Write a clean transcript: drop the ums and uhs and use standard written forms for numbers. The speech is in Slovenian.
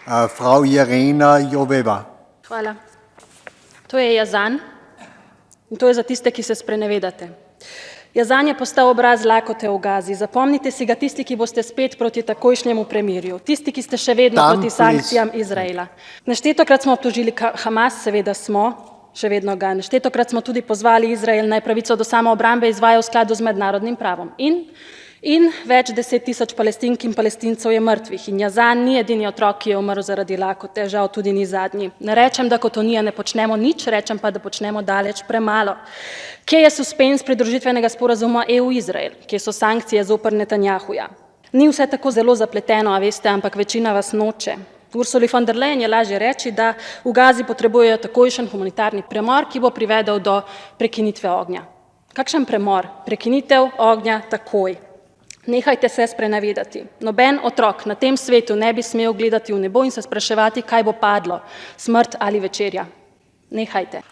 Frau Irena Joveva. Hvala. To je Jazan in to je za tiste, ki se sprenevedate. Jazan je postal obraz lakote v Gazi. Zapomnite si ga tisti, ki boste spet proti takojšnjemu premirju. Tisti, ki ste še vedno proti sankcijam Izraela. Neštetokrat smo obtožili Hamas, seveda smo, še vedno ga. Neštetokrat smo tudi pozvali Izrael naj pravico do samoobrambe izvaja v skladu z mednarodnim pravom. In več 10.000 Palestink in Palestincev je mrtvih. In Jazan ni edini otrok, ki je umrl zaradi lakote, žal tudi ni zadnji. Ne rečem, da kot Unija ne počnemo nič, rečem pa, da počnemo daleč premalo. Kje je suspens pridružitvenega sporazuma EU-Izrael? Kje so sankcije zoper Netanjahuja? Ni vse tako zelo zapleteno, a veste, ampak večina vas noče. Ursuli von der Leyen je lažje reči, da v Gazi potrebujejo takojšen humanitarni premor, ki bo privedel do prekinitve ognja. Kakšen premor? Prekinitev ognja takoj. Nehajte se sprenevedati. Noben otrok na tem svetu ne bi smel gledati v nebo in se spraševati, kaj bo padlo, smrt ali večerja. Nehajte.